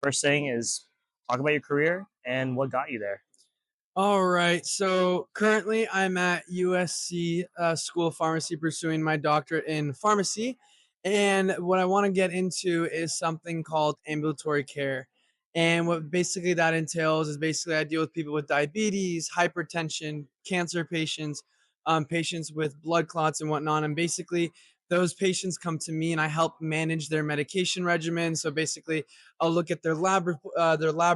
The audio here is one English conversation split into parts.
First thing is talk about your career and what got you there. All right. So currently, I'm at USC School of Pharmacy pursuing my doctorate in pharmacy. And what I want to get into is something called ambulatory care. And what basically that entails is basically I deal with people with diabetes, hypertension, cancer patients, patients with blood clots and whatnot. And basically, those patients come to me and I help manage their medication regimen. So basically, I'll look at their lab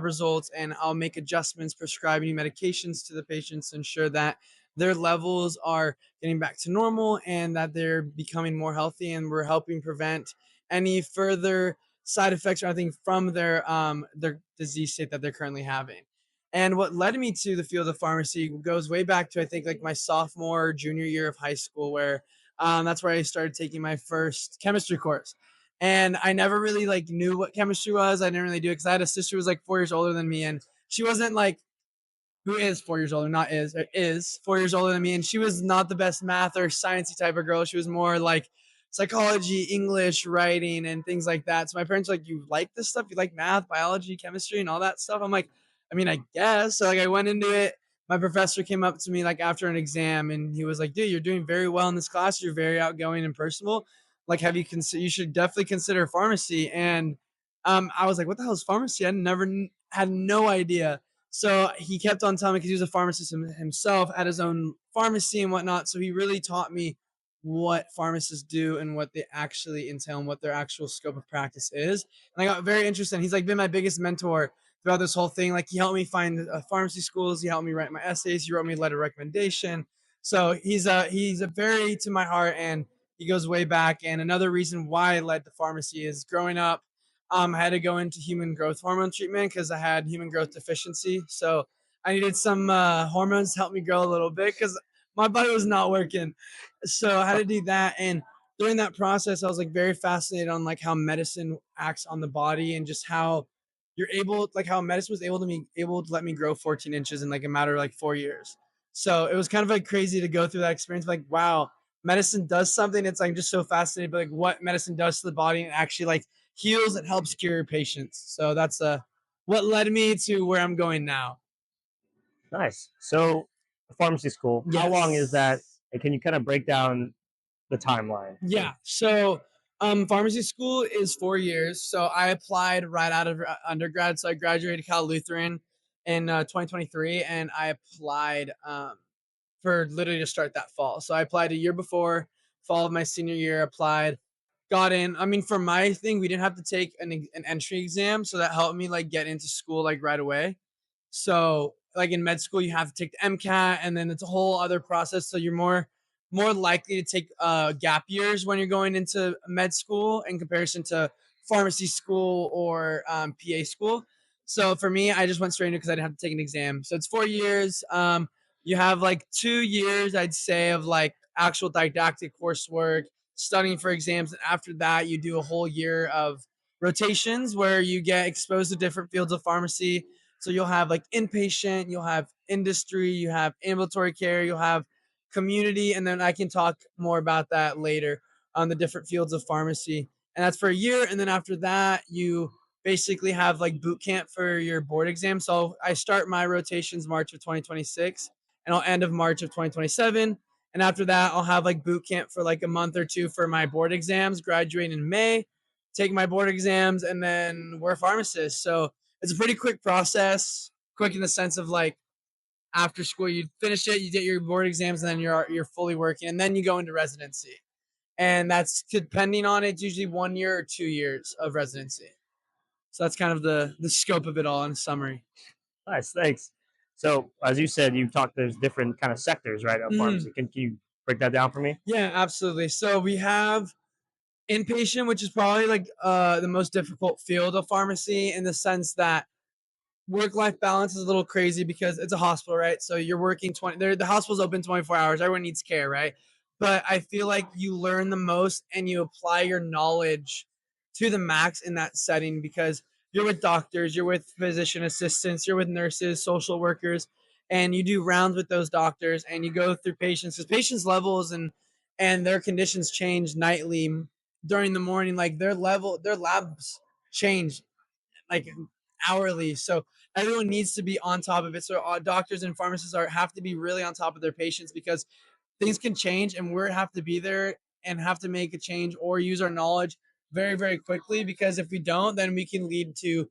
results and I'll make adjustments, prescribing medications to the patients to ensure that their levels are getting back to normal and that they're becoming more healthy, and we're helping prevent any further side effects or anything from their disease state that they're currently having. And what led me to the field of pharmacy goes way back to I think like my sophomore or junior year of high school, where that's where I started taking my first chemistry course. And I never really like knew what chemistry was. I didn't really do it because I had a sister who was like 4 years older than me, and she wasn't like who is 4 years older, not is, or is 4 years older than me, and she was not the best math or sciencey type of girl. She was more like psychology, English, writing, and things like that. So my parents were like, "You like this stuff? You like math, biology, chemistry, and all that stuff?" I'm like, "I mean, I guess." So like I went into it. My professor came up to me like after an exam, and he was like, "Dude, you're doing very well in this class. You're very outgoing and personable. Like, have you consider? You should definitely consider pharmacy." And I was like, "What the hell is pharmacy?" I never had no idea. So he kept on telling me because he was a pharmacist himself, had his own pharmacy and whatnot. So he really taught me what pharmacists do and what they actually entail and what their actual scope of practice is. And I got very interested. He's like been my biggest mentor throughout this whole thing. Like he helped me find pharmacy schools. He helped me write my essays. He wrote me a letter of recommendation. So he's a very to my heart, and he goes way back. And another reason why I led to pharmacy is growing up, I had to go into human growth hormone treatment because I had human growth deficiency. So I needed some hormones to help me grow a little bit because my body was not working. So I had to do that. And during that process, I was like very fascinated on like how medicine acts on the body and just how you're able, like how medicine was able to let me grow 14 inches in like a matter of like 4 years. So it was kind of like crazy to go through that experience. Like, wow, medicine does something. It's like just so fascinating, but like what medicine does to the body and actually like heals and helps cure patients. So that's what led me to where I'm going now. Nice. So, pharmacy school, how long is that? Yes. And can you kind of break down the timeline? Yeah. So pharmacy school is 4 years. So I applied right out of undergrad. So I graduated Cal Lutheran in 2023, and I applied for literally to start that fall. So I applied a year before fall of my senior year, applied, got in. I mean, for my thing, we didn't have to take an entry exam, so that helped me like get into school like right away. So like in med school, you have to take the MCAT, and then it's a whole other process. So you're more likely to take gap years when you're going into med school in comparison to pharmacy school or PA school. So for me, I just went straight into because I didn't have to take an exam. So it's 4 years. You have like 2 years, I'd say, of like actual didactic coursework, studying for exams, and after that, you do a whole year of rotations where you get exposed to different fields of pharmacy. So you'll have like inpatient, you'll have industry, you have ambulatory care, you'll have community, and then I can talk more about that later on the different fields of pharmacy. And that's for a year. And then after that, you basically have like boot camp for your board exam. So I start my rotations March of 2026 and I'll end of March of 2027. And after that, I'll have like boot camp for like a month or two for my board exams, graduate in May, take my board exams, and then we're pharmacists. So it's a pretty quick process, quick in the sense of like after school you finish it, you get your board exams, and then you're fully working, and then you go into residency. And that's depending on it, it's usually 1 year or 2 years of residency. So that's kind of the scope of it all in a summary. Nice, thanks. So, as you said, you talked. There's different kind of sectors, right, of Mhm. pharmacy. Can you break that down for me? Yeah, absolutely. So we have inpatient, which is probably like the most difficult field of pharmacy in the sense that work life balance is a little crazy because it's a hospital, right? So you're working 20, the hospital's open 24 hours. Everyone needs care, right? But I feel like you learn the most and you apply your knowledge to the max in that setting because you're with doctors, you're with physician assistants, you're with nurses, social workers, and you do rounds with those doctors and you go through patients because patients' levels and their conditions change nightly during the morning. Like their labs change like hourly. So everyone needs to be on top of it. So doctors and pharmacists have to be really on top of their patients because things can change and we have to be there and have to make a change or use our knowledge very, very quickly, because if we don't, then we can lead to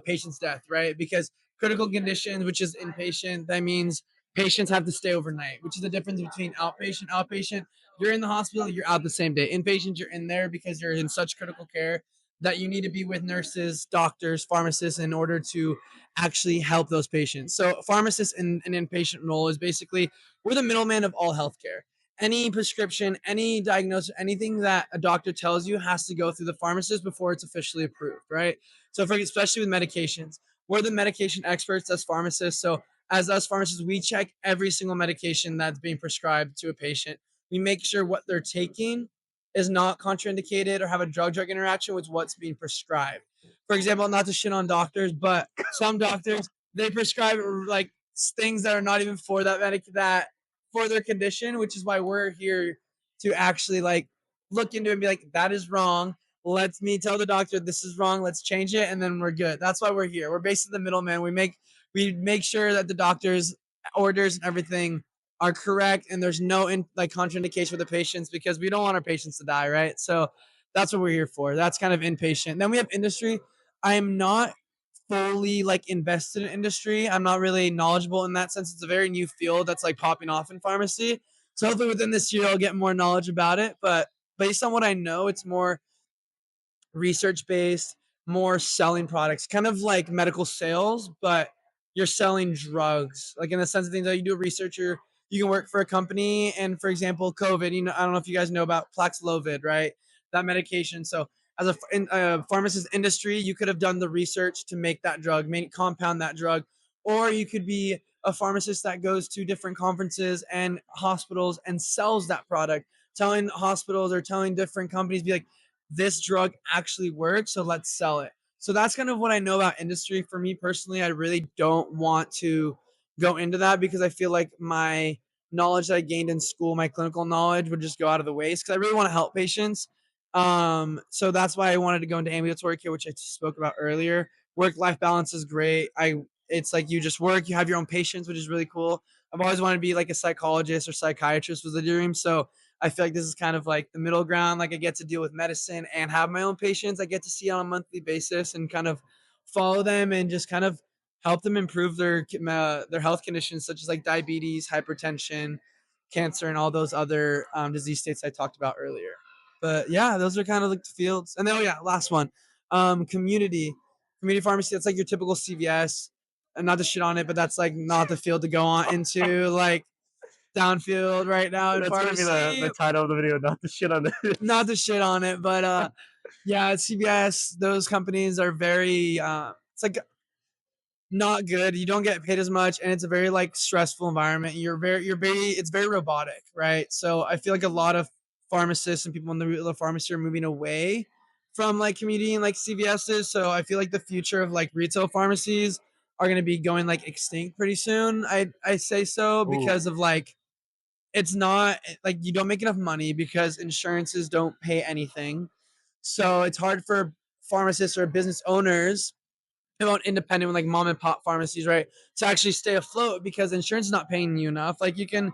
patient's death, right? Because critical conditions, which is inpatient, that means patients have to stay overnight, which is the difference between outpatient, you're in the hospital, you're out the same day. Inpatient, you're in there because you're in such critical care that you need to be with nurses, doctors, pharmacists in order to actually help those patients. So pharmacists in an inpatient role is basically, we're the middleman of all healthcare. Any prescription, any diagnosis, anything that a doctor tells you has to go through the pharmacist before it's officially approved, right? So, especially with medications, we're the medication experts as pharmacists. So, as us pharmacists, we check every single medication that's being prescribed to a patient. We make sure what they're taking is not contraindicated or have a drug interaction with what's being prescribed. For example, not to shit on doctors, but some doctors, they prescribe like things that are not even for that for their condition, which is why we're here to actually like look into it and be like, that is wrong. Let me tell the doctor this is wrong. Let's change it, and then we're good. That's why we're here. We're basically the middleman. We make sure that the doctor's orders and everything are correct, and there's no like contraindication for the patients because we don't want our patients to die, right? So that's what we're here for. That's kind of inpatient. Then we have industry. I am not fully like invested in industry. I'm not really knowledgeable in that sense. It's a very new field that's like popping off in pharmacy. So hopefully within this year I'll get more knowledge about it. But based on what I know, it's more research based, more selling products, kind of like medical sales, but you're selling drugs. Like in the sense of things that you do a researcher, you can work for a company. And for example, COVID, I don't know if you guys know about Paxlovid, right? That medication. So as a pharmacist industry, you could have done the research to make that drug, compound that drug, or you could be a pharmacist that goes to different conferences and hospitals and sells that product, telling hospitals or telling different companies, be like, this drug actually works, so let's sell it. So that's kind of what I know about industry. For me personally, I really don't want to go into that because I feel like my knowledge that I gained in school, my clinical knowledge, would just go out of the waste because I really want to help patients. So that's why I wanted to go into ambulatory care, which I spoke about earlier. Work life balance is great. It's like you just work, you have your own patients, which is really cool. I've always wanted to be like a psychologist or psychiatrist was a dream. So I feel like this is kind of like the middle ground. Like I get to deal with medicine and have my own patients. I get to see on a monthly basis and kind of follow them and just kind of help them improve their health conditions such as like diabetes, hypertension, cancer, and all those other disease states I talked about earlier. But yeah, those are kind of like the fields. And then oh yeah, last one, community pharmacy. That's like your typical CVS. And not to shit on it, but that's like not the field to go on into. Like downfield right now in That's gonna be pharmacy. the title of the video, not the shit on Not this. to shit on it, but yeah, CVS, those companies are very it's like not good. You don't get paid as much, and it's a very like stressful environment. You're very it's very robotic, right? So I feel like a lot of pharmacists and people in the pharmacy are moving away from like community and like CVS's. So I feel like the future of like retail pharmacies are going to be going like extinct pretty soon. I say so Ooh. because of like it's not like you don't make enough money because insurances don't pay anything. So it's hard for pharmacists or business owners about independent like mom and pop pharmacies, right, to actually stay afloat because insurance is not paying you enough. Like you can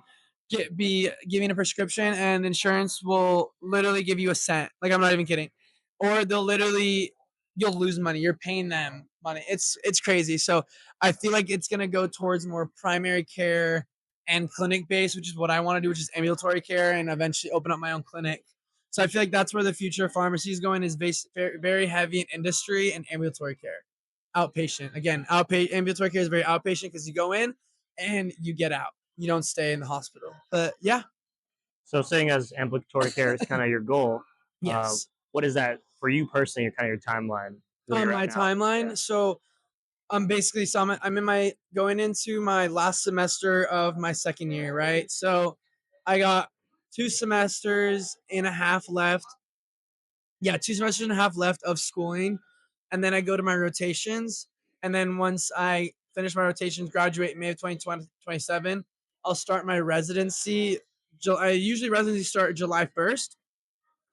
be giving a prescription and insurance will literally give you a cent. Like I'm not even kidding. Or they'll literally you'll lose money. You're paying them money. It's crazy. So I feel like it's gonna go towards more primary care and clinic based, which is what I want to do, which is ambulatory care and eventually open up my own clinic. So I feel like that's where the future of pharmacy is going is based very heavy in industry and ambulatory care. Outpatient. Again, ambulatory care is very outpatient because you go in and you get out. You don't stay in the hospital. But yeah, So, saying as ambulatory care is kind of your goal, uh, yes. what is that for you personally? Kind of your timeline where you're at My now. Yeah. timeline. So I'm basically I'm in my going into my last semester of my second year, right? So I got 2 semesters and a half left. Yeah, 2 semesters and a half left of schooling, and then I go to my rotations. And then once I finish my rotations, graduate in May of 2027, I'll start my residency. I usually residency start July 1st.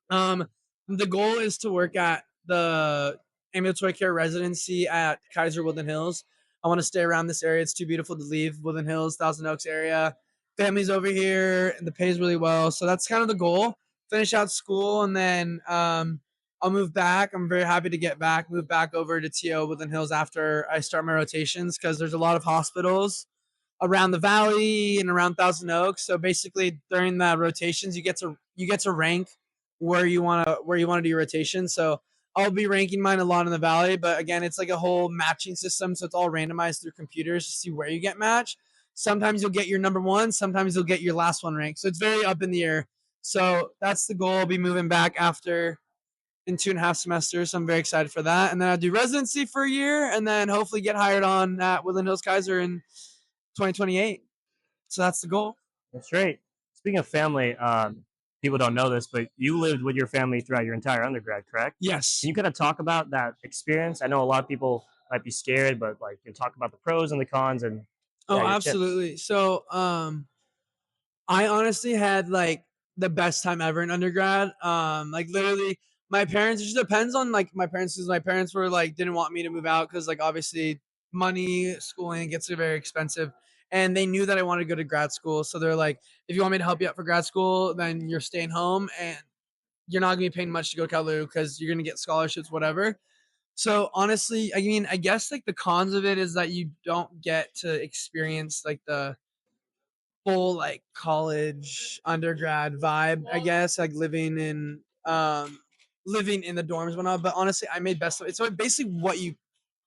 Um, the goal is to work at the ambulatory care residency at Kaiser Woodland Hills. I want to stay around this area. It's too beautiful to leave Woodland Hills, Thousand Oaks area. Family's over here, and the pays really well. So that's kind of the goal. Finish out school, and then I'll move back. I'm very happy to get back, move back over to TO Woodland Hills after I start my rotations because there's a lot of hospitals around the valley and around Thousand Oaks. So basically, during the rotations, you get to rank where you want to do your rotation. So I'll be ranking mine a lot in the valley, but again, it's like a whole matching system, so it's all randomized through computers to see where you get matched. Sometimes you'll get your number one, sometimes you'll get your last one ranked. So it's very up in the air. So that's the goal. I'll be moving back after in 2.5 semesters. So I'm very excited for that. And then I'll do residency for a year and then hopefully get hired on at Woodland Hills Kaiser in 2028. So that's the goal. That's great. Speaking of family, people don't know this, but you lived with your family throughout your entire undergrad, correct? Yes. Can you kind of talk about that experience? I know a lot of people might be scared, but like you talk about the pros and the cons and Oh, yeah, your tips. absolutely. So, I honestly had like the best time ever in undergrad. Like literally, my parents. It just depends on like my parents. Because my parents were like didn't want me to move out because like obviously money, schooling gets very expensive, and they knew that I wanted to go to grad school. So they're like, if you want me to help you out for grad school, then you're staying home and you're not gonna be paying much to go to Kalu because you're gonna get scholarships, whatever. So honestly, I mean, I guess like the cons of it is that you don't get to experience like the full like college undergrad vibe, I guess, like living in the dorms and whatnot. But honestly, I made best of it. So basically what you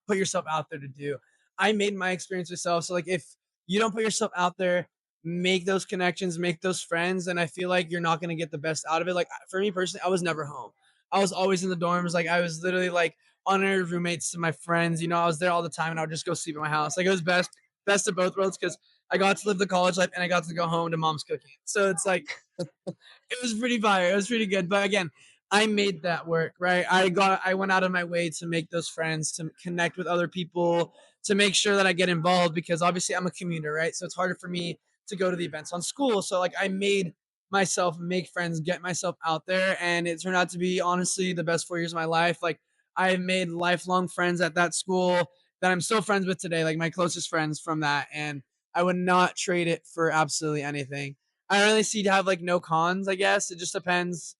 put yourself out there to do. I made my experience myself. So like if you don't put yourself out there, make those connections, make those friends, and I feel like you're not gonna get the best out of it. Like for me personally, I was never home. I was always in the dorms. Like I was literally like honored roommates to my friends. You know, I was there all the time and I would just go sleep at my house. Like it was best of both worlds because I got to live the college life and I got to go home to mom's cooking. So it's like it was pretty fire. It was pretty good. But again, I made that work, right? I went out of my way to make those friends, to connect with other people, to make sure that I get involved because obviously I'm a commuter, right? So it's harder for me to go to the events on school. So like I made myself make friends, get myself out there, and it turned out to be honestly the best 4 years of my life. Like I made lifelong friends at that school that I'm still friends with today, like my closest friends from that, and I would not trade it for absolutely anything. I really see to have like no cons, I guess. It just depends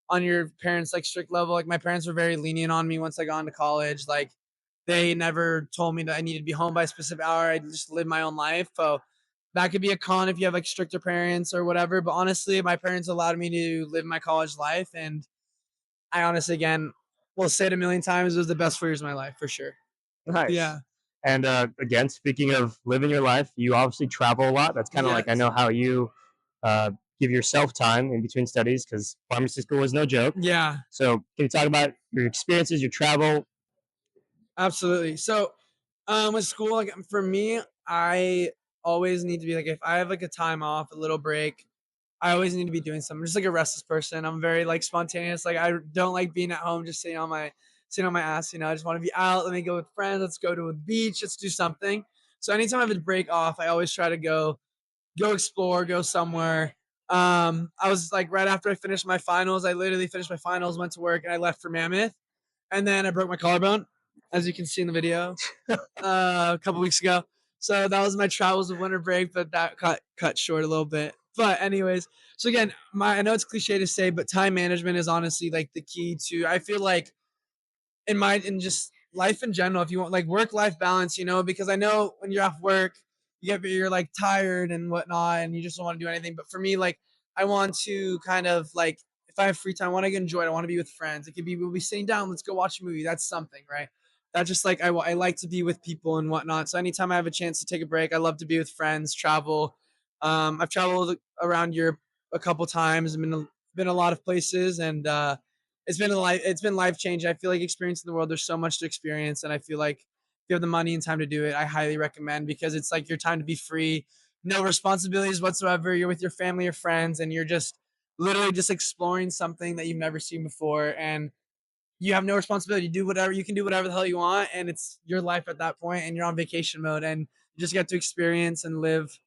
on your parents' like strict level. Like my parents were very lenient on me once I got into college. Like they never told me that I needed to be home by a specific hour. I just live my own life. So that could be a con if you have like stricter parents or whatever. But honestly, my parents allowed me to live my college life. And I honestly, again, will say it a million times, it was the best 4 years of my life for sure. Nice. Yeah. And again, speaking of living your life, you obviously travel a lot. That's kind of like I Yes. know how you uh, give yourself time in between studies because pharmacy school is no joke. Yeah. So, can you talk about your experiences, your travel? Absolutely. So, with school, like for me, I always need to be like if I have like a time off, a little break, I always need to be doing something. I'm just like a restless person. I'm very like spontaneous. Like I don't like being at home just sitting on my ass. You know, I just want to be out. Let me go with friends. Let's go to a beach. Let's do something. So anytime I have a break off, I always try to go explore, go somewhere. I was like right after I finished my finals, I literally finished my finals, went to work, and I left for Mammoth, and then I broke my collarbone, as you can see in the video, a couple weeks ago. So that was my travels of winter break, but that cut short a little bit. But anyways, so again, I know it's cliche to say, but time management is honestly like the key to. I feel like in just life in general, if you want like work life balance, you know, because I know when you're off work, you're like tired and whatnot, and you just don't want to do anything. But for me, like I want to kind of like if I have free time, I want to enjoy it. I want to be with friends. It could be we'll be sitting down, let's go watch a movie. That's something, right? That just like I like to be with people and whatnot. So anytime I have a chance to take a break, I love to be with friends, travel. I've traveled around Europe a couple times. I've been a lot of places, and it's been life changing. I feel like experiencing the world, there's so much to experience, and I feel like if you have the money and time to do it, I highly recommend because it's like your time to be free, no responsibilities whatsoever. You're with your family or friends, and you're just literally just exploring something that you've never seen before, and you have no responsibility. You can do whatever the hell you want, and it's your life at that point, and you're on vacation mode, and you just get to experience and live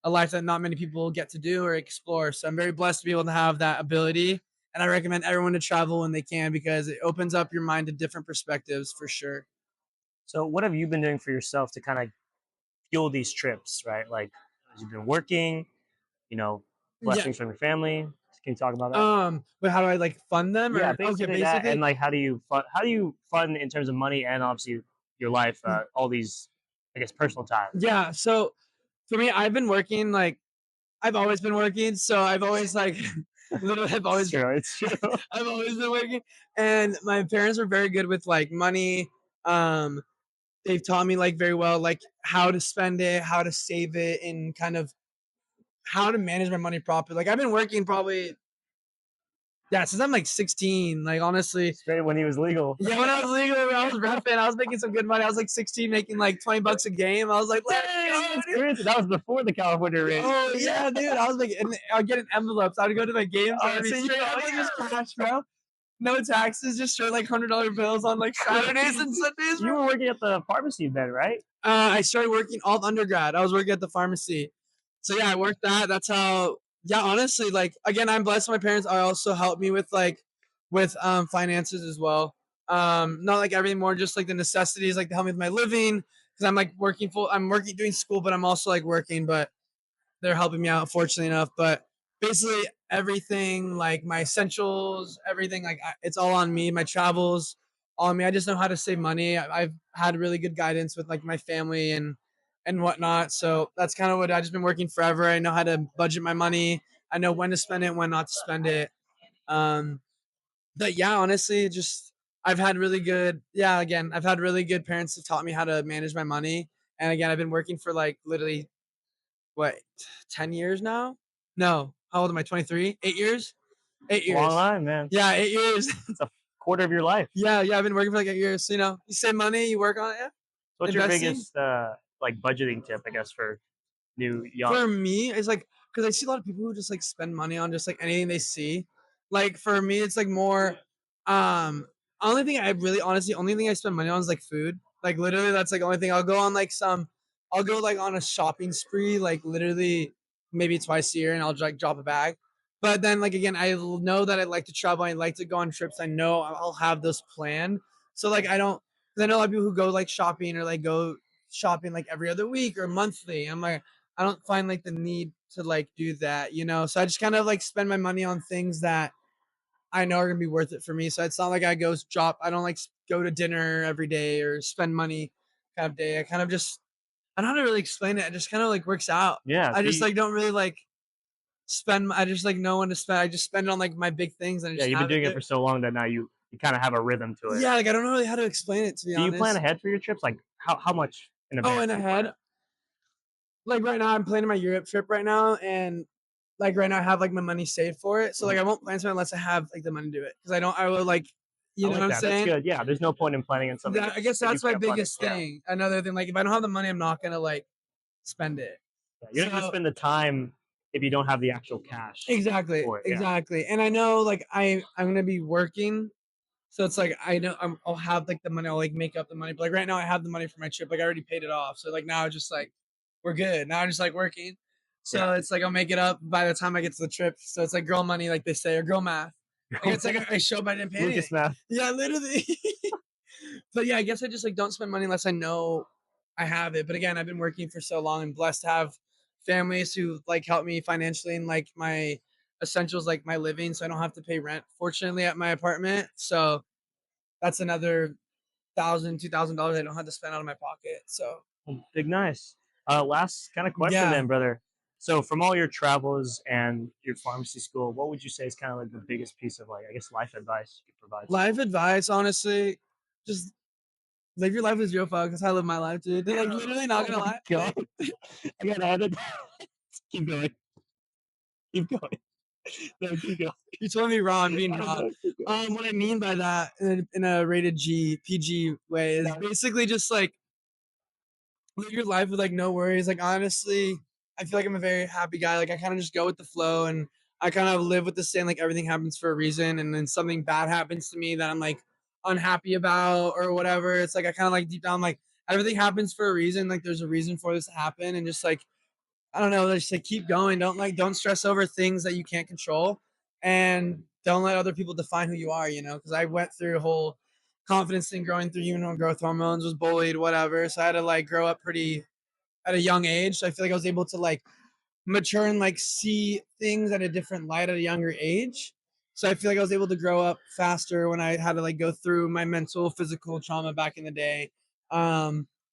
a life that not many people get to do or explore. So I'm very blessed to be able to have that ability and I recommend everyone to travel when they can because it opens up your mind to different perspectives for sure. So, what have you been doing for yourself to kind of fuel these trips? Right, like you've been working, you know, Yeah. blessings from your family. Can you talk about that? But how do I like fund them Yeah, or okay, basically that, and basically, like how do you fund in terms of money and obviously your life, all these, I guess, personal time. yeah. So for me, I've been working like I've always been working, so I've always like literally I've It's always true. It's true. I've always been working, and my parents were very good with like money. Um, they've taught me like very well like how to spend it, how to save it, and kind of how to manage my money properly. Like I've been working probably yeah since I'm like 16. Like honestly, Straight when he was legal. yeah, when I was legal, I was repping. I was making some good money. I was like 16, making like $20 a game. I was like, let's Dang, go, that's dude. crazy. That was before the California rate. Oh yeah, dude. I was like, and I'd get an envelopes. I'd go to my games. Oh, I'd be so straight up like yeah. just cash, bro. No taxes, just straight like $100 bills on like Saturdays and Sundays, You bro. were working at the pharmacy then, right? I started working all undergrad. I was working at the pharmacy. So yeah, I worked that. That's how. Yeah, honestly, like again, I'm blessed. My parents are also helped me with like with finances as well. Not like everything, more just like the necessities, like to help me with my living because I'm like working full. I'm working doing school, but I'm also like working. But they're helping me out, fortunately enough. But basically, everything like my essentials, everything like it's all on me. My travels, all on me. I just know how to save money. I've had really good guidance with like my family and whatnot. So that's kind of what I've just been working forever. I know how to budget my money. I know when to spend it, when not to spend it. Um, but yeah, honestly, just I've had really good. Yeah, again, I've had really good parents who taught me how to manage my money. And again, I've been working for like literally what 10 years now. No, how old am I? 23. 8 years. eight It's a long years line, man. Yeah, 8 years. It's a quarter of your life. Yeah, I've been working for like 8 years, so, you save money, you work on it. Yeah. So what's your Investing biggest like budgeting tip, I guess, for new young? for me it's like because I see a lot of people who just like spend money on just like anything they see. Like for me it's like more um only thing I really honestly only thing I spend money on is like food. Like literally that's like the only thing. I'll go like on a shopping spree like literally maybe twice a year and I'll like drop a bag. But then like again I know that I like to travel, I like to go on trips. I know I'll have this planned. So like I don't, because I know a lot of people who go like shopping or like go shopping like every other week or monthly. I'm like I don't find like the need to like do that. So I just kind of like spend my money on things that I know are gonna be worth it for me. So it's not like I go drop. I don't like go to dinner every day or spend money kind of day. I kind of just I don't know how to really explain it. It just kind of like works out. Yeah. I So just like don't really like spend. I just like know when to spend. I just spend it on like my big things and I yeah, just you've been have it doing it there. for so long that now you kind of have a rhythm to it. Yeah, like I don't know really how to explain it to be Do you plan honest. ahead for your trips? Like how much in Oh, advance and do you plan? ahead, like right now I'm planning my Europe trip right now and like right now I have like my money saved for it. So like Mhm. I won't plan to unless I have like the money to do it. Because I will like I what like I'm that. That's saying? good. Yeah, there's no point in planning on something I guess if you that's my can't fund it. biggest Yeah. thing. Another thing, like if I don't have the money, I'm not gonna like spend it. Yeah, you're not gonna So spend the time if you don't have the actual cash exactly, for it. Yeah. exactly. And I know like I'm gonna be working. So it's like I know I'll have like the money, I'll like make up the money. But like right now I have the money for my trip. Like I already paid it off. So like now it's just like we're good. Now I'm just like working. Yeah. So it's like I'll make it up by the time I get to the trip. So it's like girl money, like they say, or girl math. Like it's like I show up, I didn't pay Lucas anything. math. Yeah, literally. But yeah, I guess I just like don't spend money unless I know I have it. But again, I've been working for so long and blessed to have families who like help me financially and like my essentials, like my living, so I don't have to pay rent. Fortunately, at my apartment, so that's another $1,000, $2,000 I don't have to spend out of my pocket. So Big nice. Last kind of question yeah, then, brother. So from all your travels and your pharmacy school, what would you say is kind of like the biggest piece of like I guess life advice you could provide life someone? advice, honestly, just live your life as your fuck. That's how I live my life, dude. Like literally, not Oh gonna my lie. god. I gotta edit. Keep going. Keep going. No, keep going. You told me wrong. I'm being wrong. No, keep going. What I mean by that in a rated G PG way is No. basically just like live your life with like no worries. Like honestly, I feel like I'm a very happy guy. Like I kind of just go with the flow and I kind of live with the saying like everything happens for a reason. And then something bad happens to me that I'm like unhappy about or whatever. It's like I kind of like deep down like everything happens for a reason. Like there's a reason for this to happen, and just like I don't know, just like keep going. Don't stress over things that you can't control. and don't let other people define who you are, you know, because I went through a whole confidence thing growing through, you know, growth hormones, was bullied, whatever. So I had to like grow up pretty at a young age. So I feel like I was able to like mature and like see things at a different light at a younger age. So I feel like I was able to grow up faster when I had to like go through my mental, physical trauma back in the day.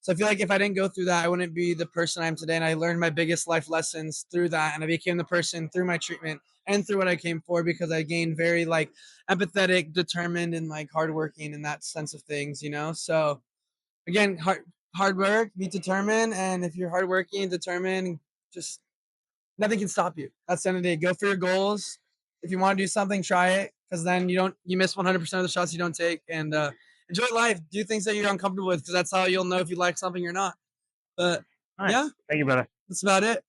So I feel like if I didn't go through that, I wouldn't be the person I am today. And I learned my biggest life lessons through that. And I became the person through my treatment and through what I came for because I gained very like empathetic, determined, and like hardworking in that sense of things, you know? So again, hard work, be determined. And if you're hardworking and determined, just nothing can stop you. That's the end of the day. Go for your goals. If you want to do something, try it because then you miss 100% of the shots you don't take and enjoy life. Do things that you're uncomfortable with because that's how you'll know if you like something or not. But yeah, Nice. Thank you, brother. that's about it.